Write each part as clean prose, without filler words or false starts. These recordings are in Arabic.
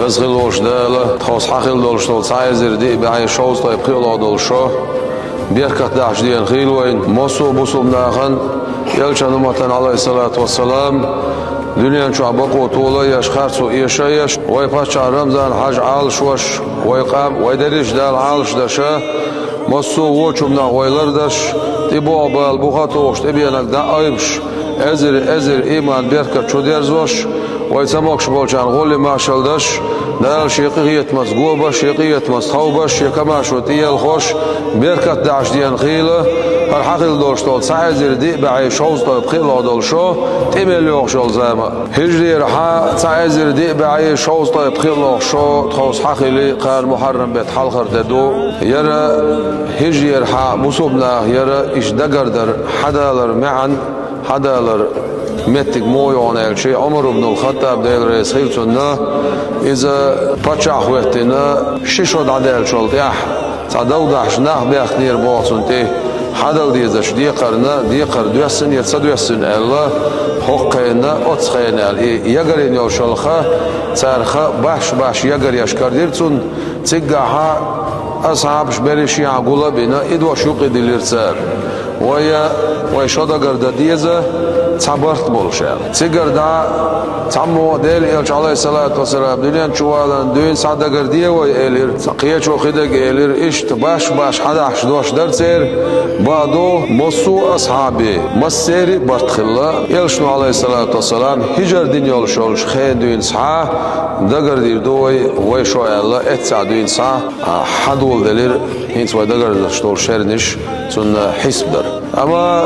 وزغلوش دالة تخوص حقل دولشتول سايزر دي بعي شوز طيب قيلو دولشو بيركت داعش ديان خيلوين موسو بوسو بناخن يلشان امتن عليه الصلاة والسلام دنيا شو عبقو طولة يشخرسو إيشايش ويباشا رمزان حاج عالش وش ويقام ويدريش دال عالش داشا موسو ووچو بناخ ويلردش تبو بالبوخاتوش تبينك دا أيبش ازر إيمان بيركت شو ديرزوش ويسموكش بولشان غولي ماشلدش دال شيقية مسقوبة شيقية مسخوبش يكماشو تيال خوش بيركت داعش ديان خيلة الحقل دولشتول سايزر دي بعي شوز طيب خيلة دولشو تيميل يوغشول زاما هجري رحا سايزر دي بعي شوز طيب خيلة شو تخوص حقلي قال محرم بيت حلقر ددو يرى هجري رحا مصوبنا يرى إش دقردر حدالر معا حدالر متك مويون الشيء عمر بن الخطاب ديل رئيس خيلتنا إذا بتشح وقتنا ششود عدال شلتيح صدق داش نخ بيخنير باصنتي حدل ديزش ديقرنا ديقر دوسن يتصدوسن الله حقنا أتخينا يجرين يوشلخه صارخه باش يجر يشكر ديرتون تجاها أصحابش بريشي عقولا بنا إدوا شوق ديليرسال ويا شودا قرد ديزه صبرت بولشان سيجردا تعمو ديل يلش عليه الصلاة والسلام دنيا شوالا دين سعدا قردية ويلير قيا شو خدق يلير إشت باش حدا حشدوش درسير بعدو مصو أصحابي مسيري برتخلا يلشنو عليه الصلاة والسلام هجر دين يلشولش خين دين سعا دقر دير دوي ويشو الله اتسع دين سعا حدول دلير هينس ويدقر دشتول شرنش سن حسب در اما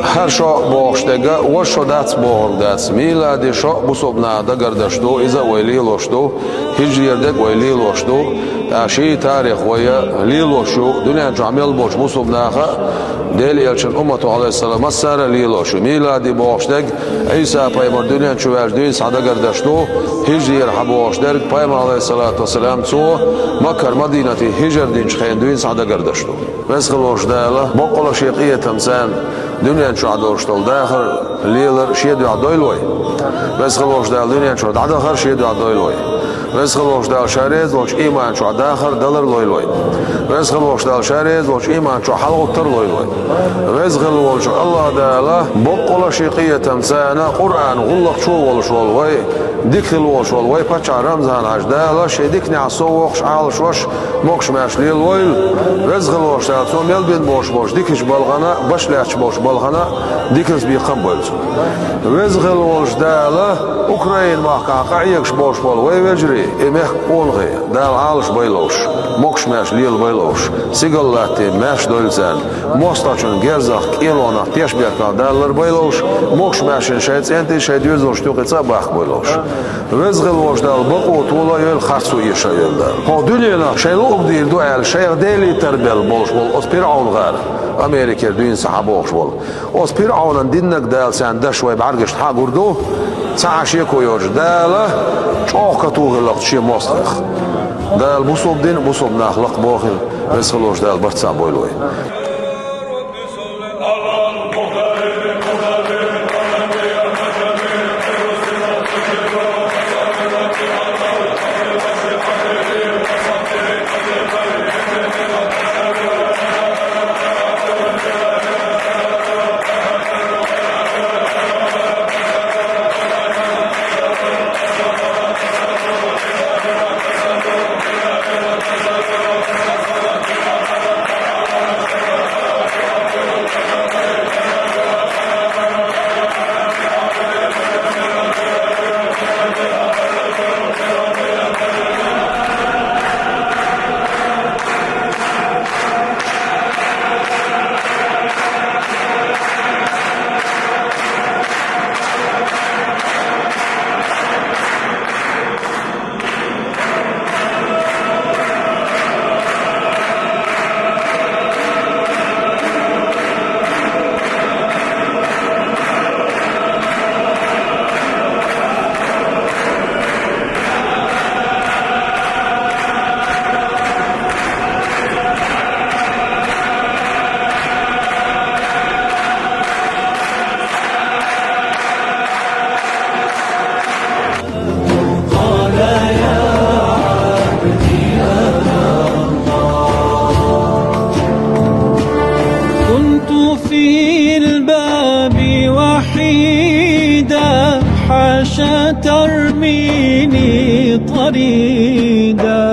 هر شو باخشتگا و شو دات باردات میلادی شو بوسوبنا دقر دشتو اذا ويلي لوشتو هجریردک ويلي لوشتو اشي تاريخ ويا ليلوشو دنيا جامل بوش بوسوبنا ديل يلشن امته عليه السلام مسار ليلوشو ميلادي باخشتگ عيسى پیغمبر دنيا شوال دين صدقر دشتو هجرير حبوشتر پیغمبر عليه الصلاه والسلام تو مكه مدينه هجر دين خين دين صدقر دشتو بس خلوش داله بقول شيقيه تمسان دنيا شو عدوشتل داخل ليلر شيدو عدويلوي بس خلوش دال دنيا شو داخل شيدو عدويلوي بس خلوش دال شاريز وش ايمان شو داخل دولار لويلوي بس خلوش دال شاريز وش ايمان شو حلقتر لويلوي بس خلوش الله داله بقول شيقيه تمسان قران غلق شو وي ديكل وشول وي باتشا رمزان عجداله شيديكني عصوخش عالش وش موكش ماش ليل ويل رزق الوش دال سوم يلبين بوش ديكش بالغنا باش لاش بوش بالغنا ديكنس بيقم بولز رزق الوش داله اوكراين ماكا قايكش بوش بول وي وجري امه اولغي دال عالش بيلوش موكش ماش ليل بيلوش سيغلاتي ماش دولزان موستاچون گرزاخ كيلونا تيش بيركا دالر بيلوش موكش ماشن شايت انتي شايت يوزوش توقيصا باخ بيلوش رزق الوش دال بقو طولا يل خاصو يشا يل دال هو دنيانا شايلوق دير دو عيال شايغ ديلي تربيل بولش بول اسبيرعون غار امريكا دوين صحابوش بول اسبيرعون دينك دال سان دا شوي بعرقش حاقردو ساعشيكو يوش داله چوخ كتوغلق شي مصلخ دال بوصوب دين بوصوب ناخلق بوخل رزق الوش دال برتسان بويلوي ترميني طريدا.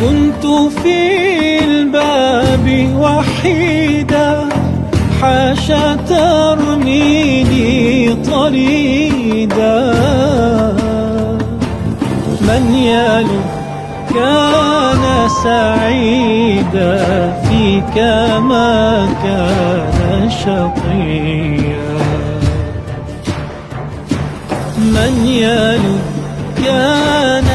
كنت في الباب وحيدا، حاشا ترميني طريدا. من يالو كان سعيدا فيك ما كان شقيا. من يالو كان